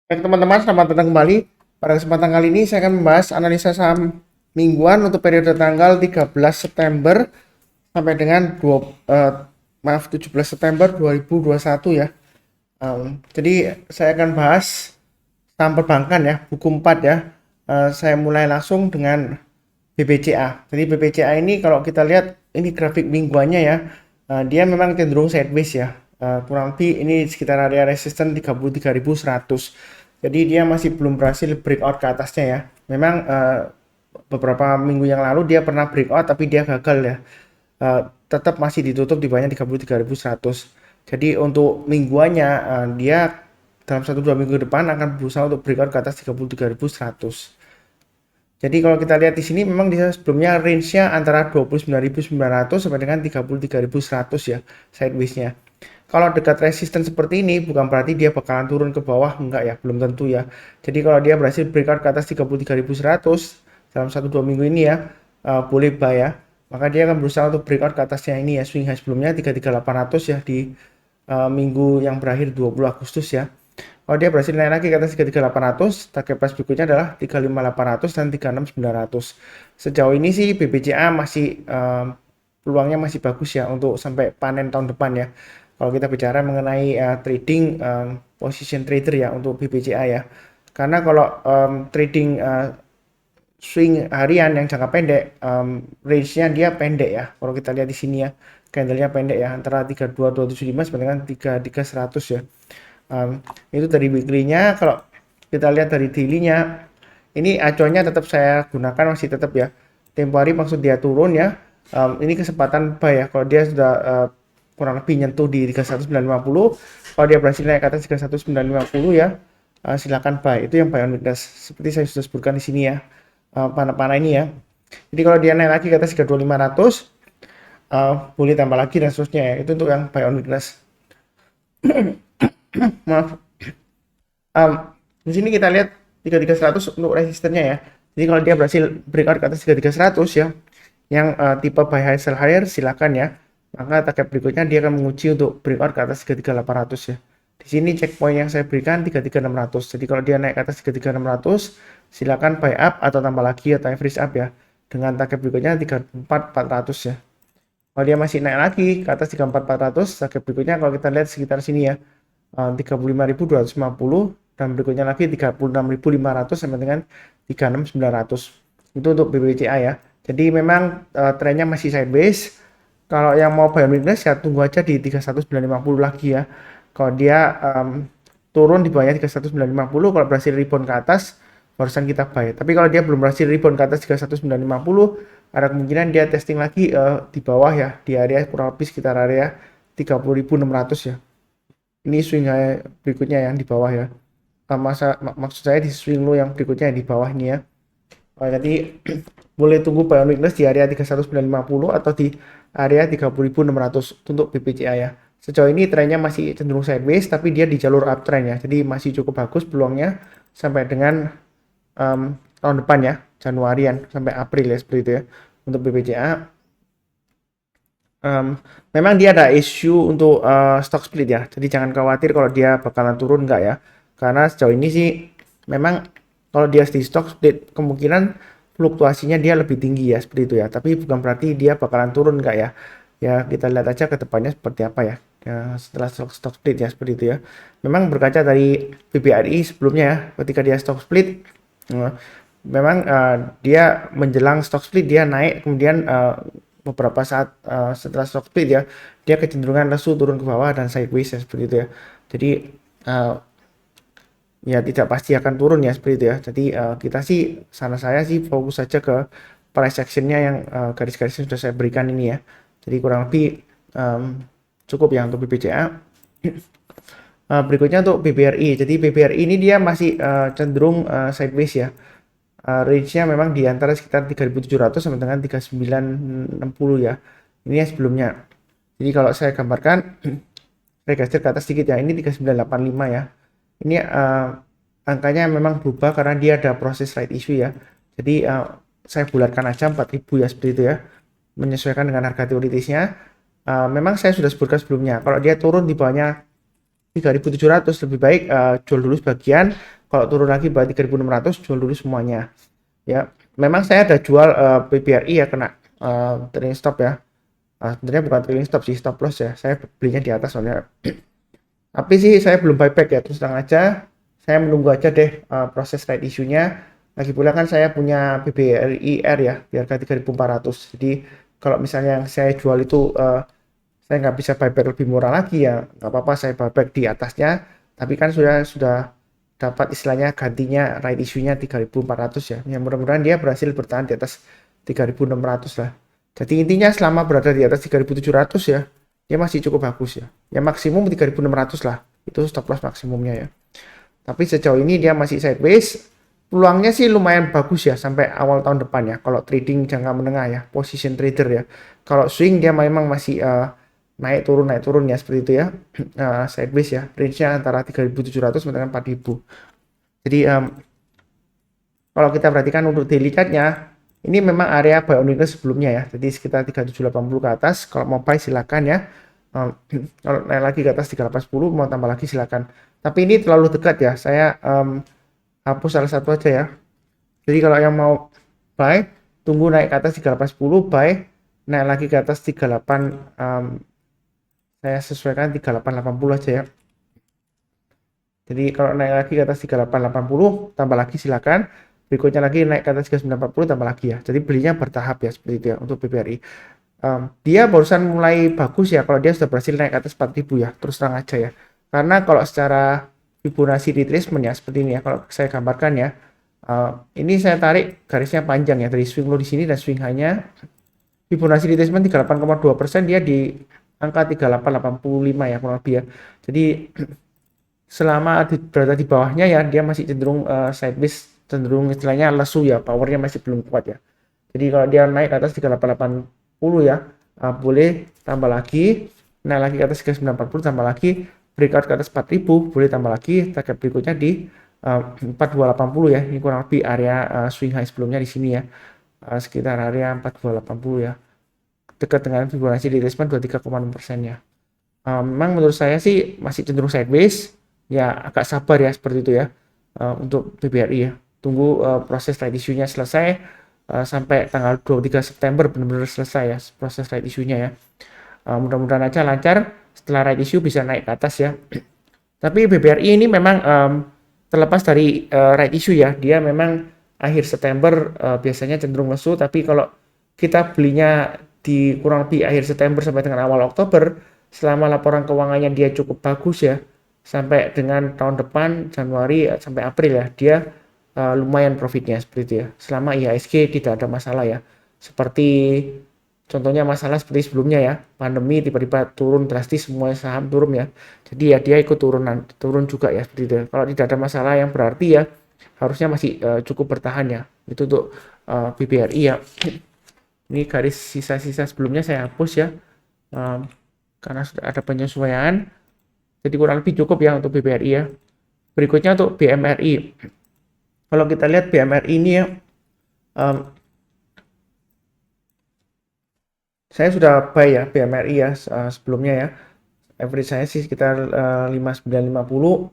Baik teman-teman, selamat datang kembali. Pada kesempatan kali ini saya akan membahas analisa saham mingguan untuk periode tanggal 13 September sampai dengan 17 September 2021 ya. Jadi saya akan bahas saham perbankan ya, buku 4 ya. Saya mulai langsung dengan BBCA. Jadi BBCA ini kalau kita lihat ini grafik mingguannya ya, dia memang cenderung sideways ya. Kurang lebih ini sekitar area resisten 33.100. Jadi dia masih belum berhasil breakout ke atasnya ya. Memang beberapa minggu yang lalu dia pernah breakout tapi dia gagal ya. Tetap masih ditutup di bawahnya 33.100. Jadi untuk mingguannya dia dalam 1-2 minggu depan akan berusaha untuk breakout ke atas 33.100. Jadi kalau kita lihat di sini memang dia sebelumnya range-nya antara 29.900 sampai dengan 33.100 ya sideways-nya. Kalau dekat resisten seperti ini bukan berarti dia bakalan turun ke bawah, enggak ya, belum tentu ya. Jadi kalau dia berhasil breakout ke atas 33.100 dalam 1-2 minggu ini ya, boleh buy ya. Maka dia akan berusaha untuk breakout ke atasnya ini ya, swing high sebelumnya 33.800 ya di minggu yang berakhir 20 Agustus ya. Kalau dia berhasil naik lagi ke atas 33.800, target price berikutnya adalah 35.800 dan 36.900. Sejauh ini sih BBCA masih peluangnya masih bagus ya untuk sampai panen tahun depan ya. Kalau kita bicara mengenai trading position trader ya untuk BBCA ya. Karena kalau trading swing harian yang jangka pendek, range-nya dia pendek ya. Kalau kita lihat di sini ya, candle-nya pendek ya, antara 32.275 sampai dengan 33.100 ya. Itu dari weekly-nya. Kalau kita lihat dari daily-nya, ini acuannya tetap saya gunakan masih tetap ya. Tempo hari maksud dia turun ya. Ini kesempatan buy ya. Kalau dia sudah kurang lebih nyentuh di 31.950, kalau dia berhasil naik ke atas 31.950 ya, silakan buy. Itu yang buy on weakness. Seperti saya sudah sebutkan di sini ya. Panah-panah ini ya. Jadi kalau dia naik lagi ke atas 32.500, boleh tambah lagi dan seterusnya ya. Itu untuk yang buy on weakness. Maaf. Um, di sini kita lihat 33.100 untuk resistennya ya. Jadi kalau dia berhasil breakout ke atas 33.100 ya, yang tipe buy high sell higher silakan ya. Maka target berikutnya dia akan menguji untuk breakout ke atas 33.800 ya. Di sini checkpoint yang saya berikan 33.600. Jadi kalau dia naik ke atas 33.600, silakan buy up atau tambah lagi atau average up ya. Dengan target berikutnya 34.400 ya. Kalau dia masih naik lagi ke atas 34.400, target berikutnya kalau kita lihat sekitar sini ya, 35.250 dan berikutnya lagi 36.500 sampai dengan 36.900. Itu untuk BBCA ya. Jadi memang trennya masih sideways. Kalau yang mau buy on weakness ya tunggu aja di 31.950 lagi ya. Kalau dia turun di bawahnya 31.950, kalau berhasil rebound ke atas barusan kita buy. Tapi kalau dia belum berhasil rebound ke atas 31.950, ada kemungkinan dia testing lagi di bawah ya, di area kurang lebih sekitar area 30.600 ya. Ini swing high berikutnya yang di bawah ya. Maksud saya di swing low yang berikutnya yang di bawah ini ya. Jadi boleh tunggu buy on weakness di area 31.950 atau di area 30.600 untuk BPCA ya. Sejauh ini trennya masih cenderung sideways tapi dia di jalur uptrend ya. Jadi masih cukup bagus peluangnya sampai dengan tahun depan ya, Januarian sampai April ya seperti itu ya untuk BPCA. Memang dia ada isu untuk stock split ya. Jadi jangan khawatir kalau dia bakalan turun enggak ya. Karena sejauh ini sih memang kalau dia di stock split kemungkinan fluktuasinya dia lebih tinggi ya seperti itu ya. Tapi bukan berarti dia bakalan turun enggak ya. Ya kita lihat aja ke depannya seperti apa ya. Ya setelah stock split ya seperti itu ya. Memang berkaca dari BBRI sebelumnya ya, ketika dia stock split memang dia menjelang stock split dia naik, kemudian beberapa saat setelah stock split ya dia kecenderungan lesu turun ke bawah dan sideways ya seperti itu ya. Jadi uh, ya tidak pasti akan turun ya seperti itu ya. Jadi kita sih saran saya sih fokus saja ke price actionnya yang garis-garis yang sudah saya berikan ini ya. Jadi kurang lebih cukup ya untuk BBCA. Berikutnya untuk BBRI. Jadi BBRI ini dia masih cenderung sideways ya. Range-nya memang di antara sekitar 3.700 sampai dengan 3.960 ya. Ini yang sebelumnya. Jadi kalau saya gambarkan, saya geser ke atas sedikit ya. Ini 3.985 ya. Ini angkanya memang berubah karena dia ada proses right issue ya. Jadi saya bulatkan aja 4.000 ya seperti itu ya. Menyesuaikan dengan harga teoritisnya. Memang saya sudah sebutkan sebelumnya. Kalau dia turun di bawahnya 3.700, lebih baik jual dulu sebagian. Kalau turun lagi berarti 3.600, jual dulu semuanya. Ya, memang saya ada jual PBRI ya, kena trailing stop ya. Sebenarnya bukan trailing stop sih, stop loss ya. Saya belinya di atas soalnya. Tapi sih saya belum buyback ya, terus terang aja. Saya menunggu aja deh proses right issue-nya. Lagi pula kan saya punya BBRIR ya, di harga 3.400. Jadi kalau misalnya yang saya jual itu saya nggak bisa buyback lebih murah lagi ya, nggak apa-apa saya buyback di atasnya. Tapi kan sudah dapat istilahnya gantinya right issue-nya 3.400 ya. Yang mudah-mudahan dia berhasil bertahan di atas 3.600 lah. Jadi intinya selama berada di atas 3.700 ya, dia masih cukup bagus ya. Ya maksimum 3.600 lah. Itu stop loss maksimumnya ya. Tapi sejauh ini dia masih sideways. Peluangnya sih lumayan bagus ya sampai awal tahun depan ya. Kalau trading jangka menengah ya, position trader ya. Kalau swing dia memang masih naik turun ya seperti itu ya. Sideways ya. Range-nya antara 3.700 sampai 4.000. Jadi kalau kita perhatikan untuk daily chart-nya, ini memang area buy on weakness sebelumnya ya. Jadi sekitar 3780 ke atas. Kalau mau buy silakan ya. Kalau naik lagi ke atas 3810 mau tambah lagi silakan. Tapi ini terlalu dekat ya. Saya hapus salah satu aja ya. Jadi kalau yang mau buy, tunggu naik ke atas 3810 buy, naik lagi ke atas 38 saya sesuaikan 3880 aja ya. Jadi kalau naik lagi ke atas 3880 tambah lagi silakan. Berikutnya lagi naik ke atas 3940 tambah lagi ya. Jadi belinya bertahap ya seperti itu ya untuk BBRI. Dia barusan mulai bagus ya kalau dia sudah berhasil naik ke atas 4000 ya. Terus terang aja ya. Karena kalau secara Fibonacci retracement ya seperti ini ya. Kalau saya gambarkan ya. Ini saya tarik garisnya panjang ya dari swing low di sini dan swing high-nya. Fibonacci retracement 38,2%, dia di angka 3885 ya kurang lebih ya. Jadi selama berada di bawahnya ya dia masih cenderung sideways, cenderung istilahnya lesu ya, powernya masih belum kuat ya. Jadi kalau dia naik ke atas 3880 ya boleh tambah lagi, naik lagi ke atas 3940 tambah lagi, breakout ke atas 4000 boleh tambah lagi, target berikutnya di 4280 ya. Ini kurang lebih area swing high sebelumnya di sini ya, sekitar area 4280 ya, dekat dengan Fibonacci retracement 23,6% ya. Memang menurut saya sih masih cenderung sideways ya, agak sabar ya seperti itu ya untuk BBRI ya. Tunggu proses right issue-nya selesai sampai tanggal 23 September benar-benar selesai ya proses right issue-nya ya. Mudah-mudahan aja lancar, setelah right issue bisa naik ke atas ya. Tapi BBRI ini memang terlepas dari right issue ya, dia memang akhir September biasanya cenderung lesu, tapi kalau kita belinya di kurang lebih akhir September sampai dengan awal Oktober, selama laporan keuangannya dia cukup bagus ya, sampai dengan tahun depan Januari sampai April ya, dia lumayan profitnya seperti itu ya, selama IHSG tidak ada masalah ya. Seperti contohnya masalah seperti sebelumnya ya, pandemi tiba-tiba turun drastis, semua saham turun ya, jadi ya dia ikut turun juga ya seperti itu. Kalau tidak ada masalah yang berarti ya harusnya masih cukup bertahan ya. Itu untuk BBRI ya. Ini garis sisa-sisa sebelumnya saya hapus ya, karena sudah ada penyesuaian. Jadi kurang lebih cukup ya untuk BBRI ya. Berikutnya untuk BMRI. Kalau kita lihat BMRI ini ya, saya sudah buy ya BMRI ya sebelumnya ya. Average saya sih sekitar 5950.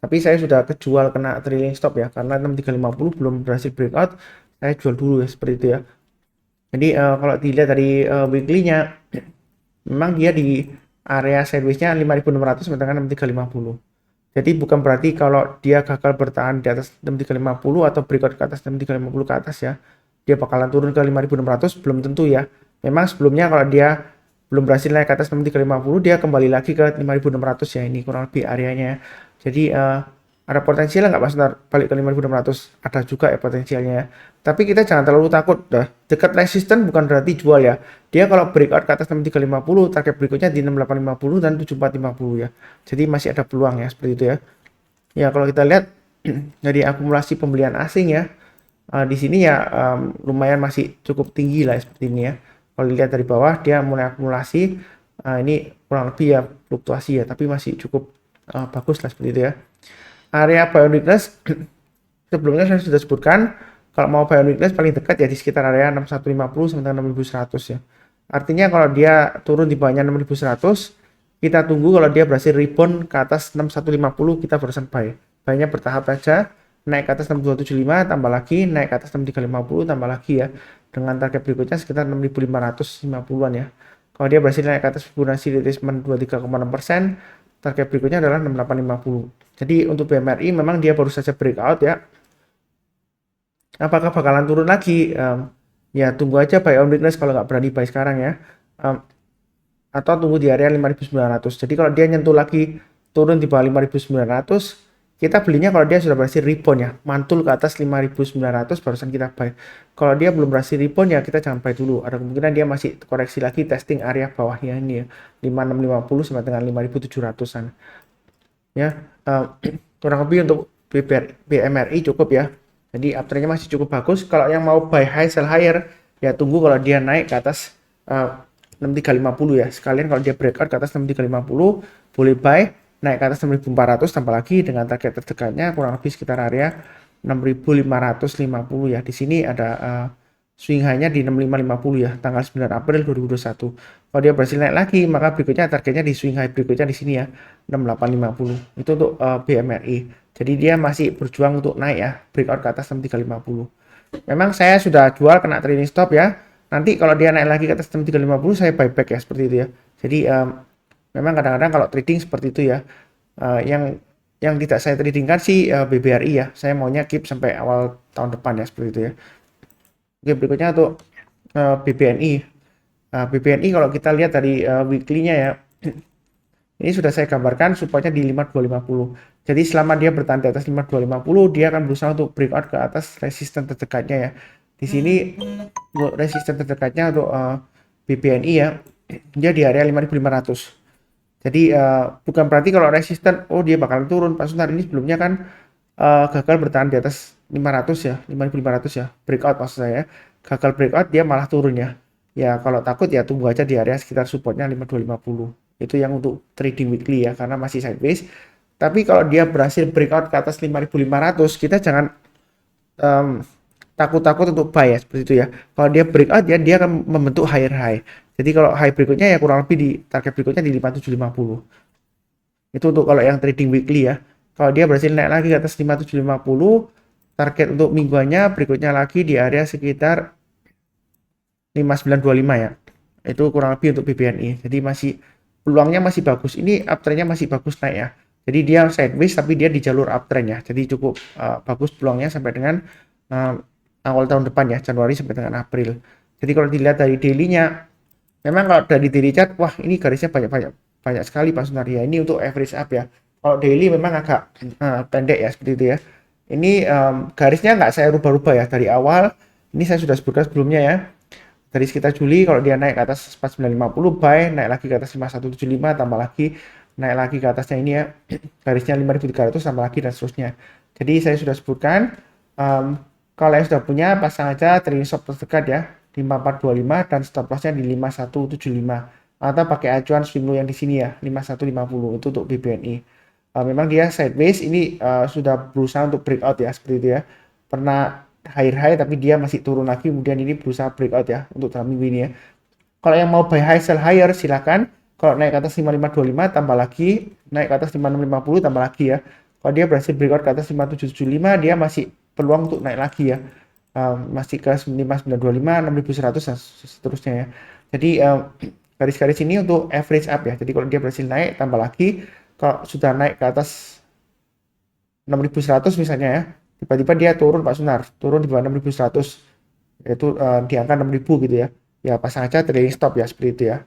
Tapi saya sudah kejual kena trailing stop ya, karena 6350 belum berhasil breakout. Saya jual dulu ya seperti itu ya. Jadi kalau dilihat dari weekly-nya, memang dia di area sideways-nya 5600 sampai dengan 6350. Jadi bukan berarti kalau dia gagal bertahan di atas 6350 atau breakout ke atas 6350 ke atas ya, dia bakalan turun ke 5600, belum tentu ya. Memang sebelumnya kalau dia belum berhasil naik ke atas 6350, dia kembali lagi ke 5600 ya, ini kurang lebih areanya. Jadi ada potensial nggak Mas Nar balik ke 5600? Ada juga ya potensialnya. Tapi kita jangan terlalu takut dah. Dekat resisten bukan berarti jual ya. Dia kalau breakout ke atas 6350, target berikutnya di 6850 dan 7450 ya. Jadi masih ada peluang ya seperti itu ya. Ya kalau kita lihat dari akumulasi pembelian asing ya, di sini ya lumayan masih cukup tinggi lah seperti ini ya. Kalau dilihat dari bawah dia mulai akumulasi, ini kurang lebih ya fluktuasi ya, tapi masih cukup bagus lah seperti itu ya. Area buy on weakness sebelumnya saya sudah sebutkan, kalau mau buy on weakness paling dekat ya di sekitar area 6150 sampai 6100 ya. Artinya kalau dia turun di bawahnya 6100, kita tunggu kalau dia berhasil rebound ke atas 6150 kita barusan buy. Buy-nya bertahap saja, naik ke atas 6275 tambah lagi, naik ke atas 6350 tambah lagi ya. Dengan target berikutnya sekitar 6550-an ya. Kalau dia berhasil naik ke atas Fibonacci retracement 23,6%, target berikutnya adalah 6850. Jadi untuk BMRI memang dia baru saja breakout ya. Apakah bakalan turun lagi? Ya tunggu aja buy on weakness kalau nggak berani buy sekarang ya. Atau tunggu di area 5.900. Jadi kalau dia nyentuh lagi turun di bawah 5.900, kita belinya kalau dia sudah berhasil rebound ya, mantul ke atas 5.900 barusan kita buy. Kalau dia belum berhasil rebound ya kita jangan buy dulu. Ada kemungkinan dia masih koreksi lagi testing area bawahnya ini ya, 5650 sampai dengan 5.700-an. Ya, kurang lebih untuk BMRI cukup ya. Jadi uptrendnya masih cukup bagus. Kalau yang mau buy high sell higher ya tunggu kalau dia naik ke atas 6350 ya. Sekalian kalau dia breakout ke atas 6350 boleh buy, naik ke atas 6400 tambah lagi dengan target terdekatnya kurang lebih sekitar area 6550 ya. Di sini ada swing high-nya di 6550 ya, tanggal 9 April 2021. Kalau dia berhasil naik lagi, maka berikutnya targetnya di swing high berikutnya di sini ya, 6850. Itu untuk BMRI. Jadi dia masih berjuang untuk naik ya, breakout ke atas 6350. Memang saya sudah jual kena trailing stop ya. Nanti kalau dia naik lagi ke atas 6350 saya buyback ya seperti itu ya. Jadi memang kadang-kadang kalau trading seperti itu ya. Yang tidak saya tradingkan sih BBRI ya. Saya maunya keep sampai awal tahun depan ya seperti itu ya. Oke, berikutnya untuk BBNI. BBNI kalau kita lihat dari weekly-nya ya. Ini sudah saya gambarkan supportnya di 5250. Jadi selama dia bertahan di atas 5250, dia akan berusaha untuk breakout ke atas resisten terdekatnya ya. Di sini resisten terdekatnya untuk BBNI ya, dia di area 5500. Jadi bukan berarti kalau resisten, oh dia bakal turun. Pak Sunar ini sebelumnya kan gagal bertahan di atas 500 ya, 5500 ya, breakout maksud saya. Gagal breakout dia malah turun ya. Ya kalau takut ya tunggu aja di area sekitar supportnya 5250. Itu yang untuk trading weekly ya, karena masih sideways. Tapi kalau dia berhasil breakout ke atas 5500, kita jangan takut-takut untuk buy ya, seperti itu ya. Kalau dia breakout ya, dia akan membentuk higher high. Jadi kalau high berikutnya ya kurang lebih di target berikutnya di 5750. Itu untuk kalau yang trading weekly ya. Kalau dia berhasil naik lagi ke atas 5750, target untuk mingguannya berikutnya lagi di area sekitar 5925 ya. Itu kurang lebih untuk BBNI. Jadi masih peluangnya masih bagus. Ini uptrendnya masih bagus naik ya. Jadi dia sideways tapi dia di jalur uptrend ya. Jadi cukup bagus peluangnya sampai dengan awal tahun depan ya, Januari sampai dengan April. Jadi kalau dilihat dari daily-nya, memang kalau dari daily chart, wah ini garisnya banyak sekali Pak Sunar ya. Ini untuk average up ya. Kalau daily memang agak pendek ya seperti itu ya. Ini garisnya nggak saya rubah-rubah ya dari awal. Ini saya sudah sebutkan sebelumnya ya. Dari sekitar Juli kalau dia naik ke atas 4950 buy, naik lagi ke atas 5175 tambah lagi, naik lagi ke atasnya ini ya, garisnya 5300 tambah lagi dan seterusnya. Jadi saya sudah sebutkan kalau yang sudah punya pasang aja trailing stop terdekat ya di 5425 dan stop lossnya di 5175 atau pakai acuan swing low yang di sini ya 5150 itu untuk BBNI. Memang dia sideways ini sudah berusaha untuk breakout ya seperti itu ya. Pernah higher high tapi dia masih turun lagi kemudian ini berusaha breakout ya untuk dalam minggu ini ya. Kalau yang mau buy high sell higher silakan. Kalau naik ke atas 5525 tambah lagi, naik ke atas 5650 tambah lagi ya. Kalau dia berhasil breakout ke atas 5775 dia masih peluang untuk naik lagi ya. Masih ke 5925, 6100 dan seterusnya ya. Jadi garis-garis ini untuk average up ya. Jadi kalau dia berhasil naik tambah lagi, kalau sudah naik ke atas 6100 misalnya ya, tiba-tiba dia turun Pak Sunar, turun di bawah 6100 yaitu di angka 6000 gitu ya. Ya pasang aja trailing stop ya seperti itu ya.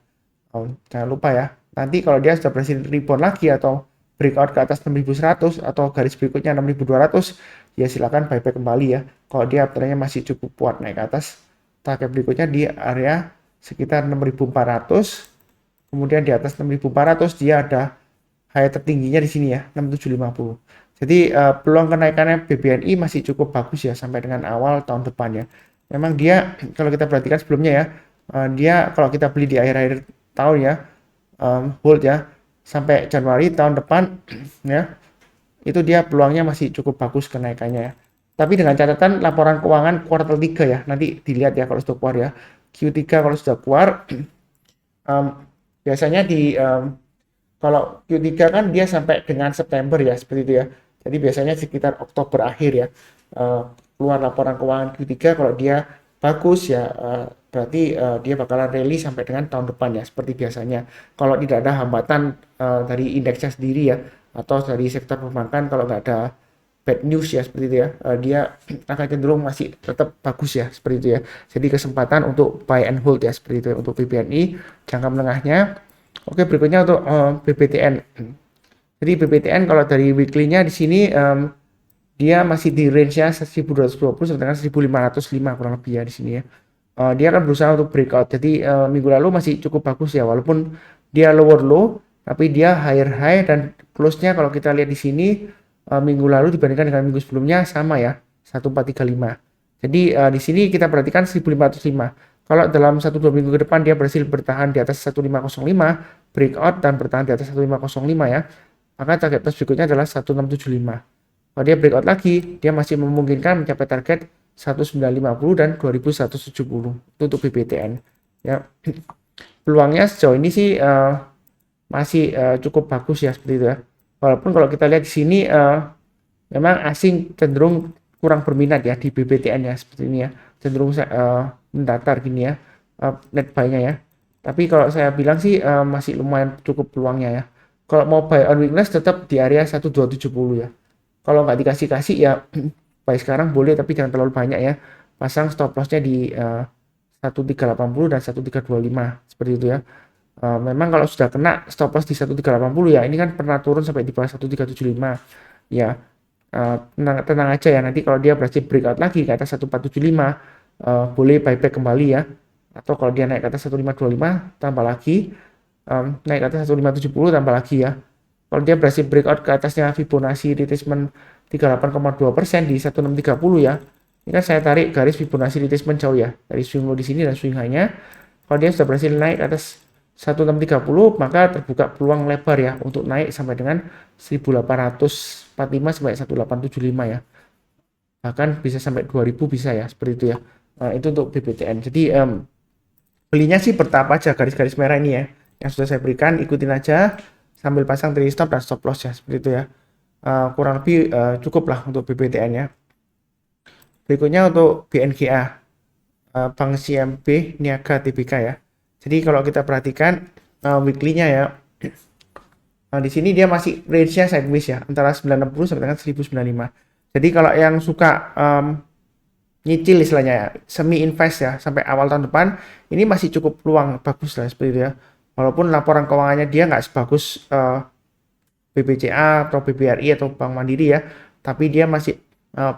Jangan lupa ya. Nanti kalau dia sudah berhasil rebound lagi atau breakout ke atas 6100 atau garis berikutnya 6200 ya silakan buyback kembali ya. Kalau dia trennya masih cukup kuat naik ke atas, target berikutnya di area sekitar 6400. Kemudian di atas 6400 dia ada high tertingginya di sini ya 6750. Jadi peluang kenaikannya BBNI masih cukup bagus ya sampai dengan awal tahun depan ya. Memang dia kalau kita perhatikan sebelumnya ya, dia kalau kita beli di akhir-akhir tahun ya, hold ya sampai Januari tahun depan ya, itu dia peluangnya masih cukup bagus kenaikannya ya. Tapi dengan catatan laporan keuangan kuartal 3 ya, nanti dilihat ya kalau sudah keluar ya. Q3 kalau sudah keluar biasanya di Kalau Q3 kan dia sampai dengan September ya, seperti itu ya. Jadi biasanya sekitar Oktober akhir ya, eh, keluar laporan keuangan Q3. Kalau dia bagus ya, berarti dia bakalan rally sampai dengan tahun depan ya, seperti biasanya. Kalau tidak ada hambatan dari indeksnya sendiri ya, atau dari sektor perbankan, kalau nggak ada bad news ya, seperti itu ya, dia akan cenderung masih tetap bagus ya, seperti itu ya. Jadi kesempatan untuk buy and hold ya, seperti itu ya, untuk BBNI jangka menengahnya. Oke, berikutnya untuk BBTN. Jadi BBTN kalau dari weekly-nya di sini dia masih di range-nya 1220 sampai dengan 1505 kurang lebih ya di sini ya. Dia akan berusaha untuk breakout. Jadi minggu lalu masih cukup bagus ya, walaupun dia lower low, tapi dia higher high, dan close-nya kalau kita lihat di sini minggu lalu dibandingkan dengan minggu sebelumnya sama ya, 1435. Jadi di sini kita perhatikan 1505. Kalau dalam 1-2 minggu ke depan dia berhasil bertahan di atas 1505, breakout dan bertahan di atas 1505 ya, maka target plus berikutnya adalah 1675. Kalau dia breakout lagi, dia masih memungkinkan mencapai target 1950 dan 2170 itu untuk BBTN ya. Peluangnya sejauh ini sih masih cukup bagus ya, seperti itu ya. Walaupun kalau kita lihat di sini memang asing cenderung kurang berminat ya di BBTN ya, seperti ini ya, cenderung mendatar gini ya, net buy-nya ya. Tapi kalau saya bilang sih masih lumayan cukup peluangnya ya. Kalau mau buy on weakness tetap di area 1270 ya. Kalau nggak dikasih-kasih ya buy sekarang boleh, tapi jangan terlalu banyak ya. Pasang stop loss-nya di 1380 dan 1325 seperti itu ya. Memang kalau sudah kena stop loss di 1380 ya, ini kan pernah turun sampai di bawah 1375 ya. Tenang aja ya, nanti kalau dia berhasil breakout lagi ke atas 1475, boleh buyback kembali ya. Atau kalau dia naik ke atas 1525 tambah lagi, naik ke atas 1570 tambah lagi ya. Kalau dia berhasil breakout ke atasnya Fibonacci retracement 38,2% di 1630 ya. Ini kan saya tarik garis Fibonacci retracement jauh ya, dari swing low di sini dan swing high-nya. Kalau dia sudah berhasil naik ke atas 1630, maka terbuka peluang lebar ya untuk naik sampai dengan 1845 sampai 1875 ya. Bahkan bisa sampai 2000 bisa ya, seperti itu ya. Itu untuk BBTN. Jadi belinya sih bertahap aja, garis-garis merah ini ya yang sudah saya berikan, ikutin aja sambil pasang trailing stop dan stop loss ya, seperti itu ya. Kurang lebih cukup lah untuk BBTN ya. Berikutnya untuk BNGA, Bank CMB Niaga Tbk ya. Jadi kalau kita perhatikan weekly-nya ya, di sini dia masih range-nya sideways ya, antara 960 sampai dengan 1095. Jadi kalau yang suka nyicil istilahnya ya, semi invest ya sampai awal tahun depan, ini masih cukup peluang bagus lah, seperti itu ya. Walaupun laporan keuangannya dia nggak sebagus BBCA atau BBRI atau Bank Mandiri ya, tapi dia masih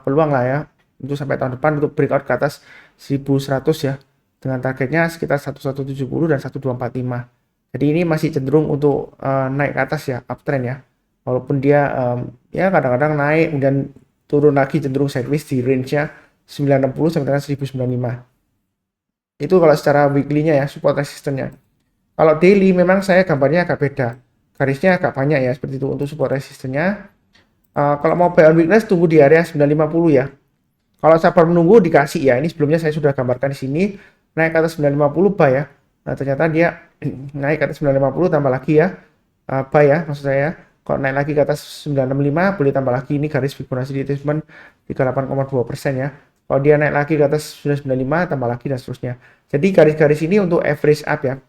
peluang lah ya untuk sampai tahun depan untuk breakout ke atas 1100 ya, dengan targetnya sekitar 1170 dan 1245. Jadi ini masih cenderung untuk naik ke atas ya, uptrend ya. Walaupun dia ya kadang-kadang naik kemudian turun lagi, cenderung sideways di range-nya 960 sampai dengan 1095. Itu kalau secara weekly-nya ya, support resistance-nya. Kalau daily memang saya gambarnya agak beda. Garisnya agak banyak ya, seperti itu untuk support resistance-nya. Kalau mau buy on weakness tunggu di area 950 ya. Kalau sabar menunggu dikasih ya, ini sebelumnya saya sudah gambarkan di sini, naik ke atas 950 buy ya. Nah, ternyata dia naik ke atas 950 tambah lagi ya. Buy ya maksud saya. Kalau naik lagi ke atas 965 boleh tambah lagi, ini garis Fibonacci retracement 38,2% ya. Kalau dia naik lagi ke atas 995 tambah lagi dan seterusnya. Jadi garis-garis ini untuk average up ya.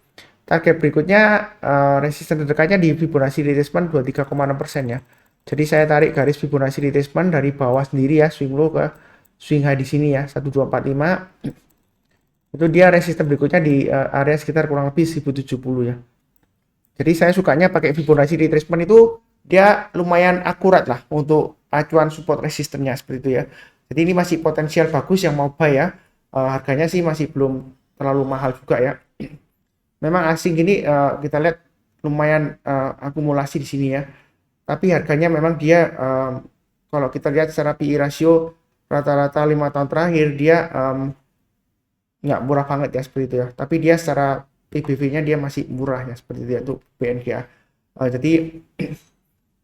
Target berikutnya resisten terdekatnya di Fibonacci retracement 23,6% ya. Jadi saya tarik garis Fibonacci retracement dari bawah sendiri ya, swing low ke swing high di sini ya, 1245. Itu dia resisten berikutnya di area sekitar kurang lebih 1070 ya. Jadi saya sukanya pakai Fibonacci retracement, itu dia lumayan akurat lah untuk acuan support resistennya, seperti itu ya. Jadi ini masih potensial bagus yang mau buy ya. Harganya sih masih belum terlalu mahal juga ya. Memang asing gini kita lihat lumayan akumulasi di sini ya. Tapi harganya memang dia kalau kita lihat secara PE ratio rata-rata 5 tahun terakhir dia nggak murah banget ya, seperti itu ya. Tapi dia secara PBV-nya dia masih murah ya, seperti itu ya untuk BNGA. Jadi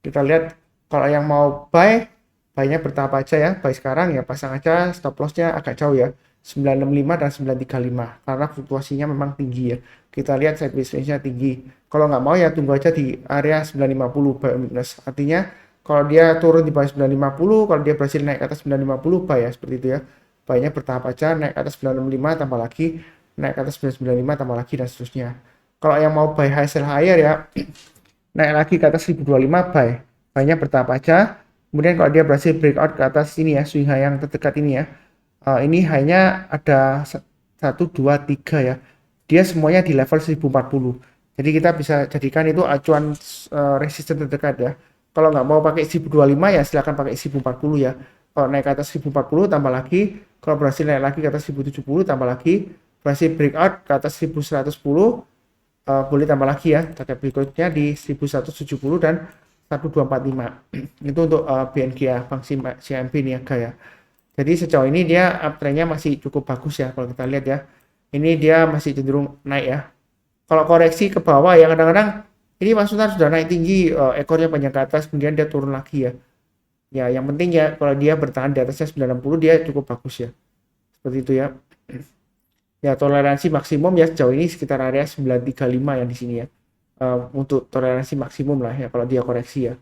kita lihat kalau yang mau buy, buy-nya bertahap aja ya. Buy sekarang ya pasang aja stop loss-nya agak jauh ya, 965 dan 935 karena fluktuasinya memang tinggi ya. Kita lihat sideways range-nya tinggi. Kalau nggak mau ya tunggu aja di area 950 buy on weakness. Artinya kalau dia turun di bawah 950, kalau dia berhasil naik ke atas 950 buy ya seperti itu ya. Buy-nya bertahap aja, naik ke atas 965 tambah lagi, naik ke atas 995 tambah lagi dan seterusnya. Kalau yang mau buy high sell higher ya naik lagi ke atas 1025 buy. Buy-nya bertahap aja. Kemudian kalau dia berhasil breakout ke atas ini ya, swing high yang terdekat ini ya. Ini hanya ada 1, 2, 3 ya. Dia semuanya di level 1040. Jadi kita bisa jadikan itu acuan resisten terdekat ya. Kalau nggak mau pakai 1025 ya silakan pakai 1040 ya. Kalau naik ke atas 1040 tambah lagi. Kalau berhasil naik lagi ke atas 1070 tambah lagi. Berhasil breakout ke atas 1110 boleh tambah lagi ya. Target berikutnya di 1170 dan 1245. Itu untuk BNG ya, Bank CMB Niaga ya. Jadi sejauh ini dia uptrendnya masih cukup bagus ya kalau kita lihat ya. Ini dia masih cenderung naik ya. Kalau koreksi ke bawah ya kadang-kadang ini maksudnya sudah naik tinggi, ekornya panjang ke atas kemudian dia turun lagi ya. Ya yang penting ya kalau dia bertahan di atasnya 90 dia cukup bagus ya. Seperti itu ya. Ya toleransi maksimum ya sejauh ini sekitar area 935 yang di sini ya. Untuk toleransi maksimum lah ya kalau dia koreksi ya.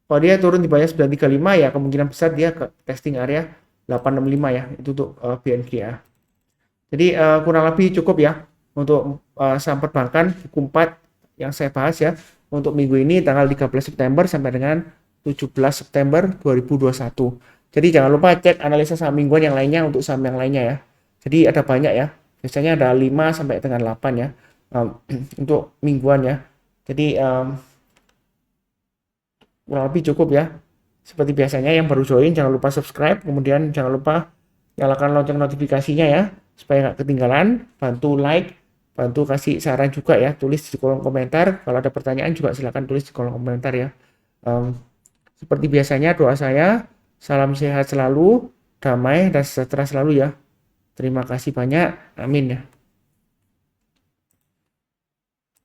Kalau dia turun di bawah 935 ya kemungkinan besar dia ke testing area 865 ya. Itu untuk BNG ya. Jadi kurang lebih cukup ya untuk saham perbankan buku 4 yang saya bahas ya untuk minggu ini tanggal 13 September sampai dengan 17 September 2021. Jadi jangan lupa cek analisa saham mingguan yang lainnya untuk saham yang lainnya ya. Jadi ada banyak ya. Biasanya ada 5 sampai dengan 8 ya untuk mingguan ya. Jadi kurang lebih cukup ya. Seperti biasanya yang baru join jangan lupa subscribe, kemudian jangan lupa nyalakan lonceng notifikasinya ya supaya nggak ketinggalan. Bantu like, bantu kasih saran juga ya, tulis di kolom komentar. Kalau ada pertanyaan juga silahkan tulis di kolom komentar ya. Seperti biasanya doa saya, salam sehat selalu, damai dan sejahtera selalu ya. Terima kasih banyak, amin ya.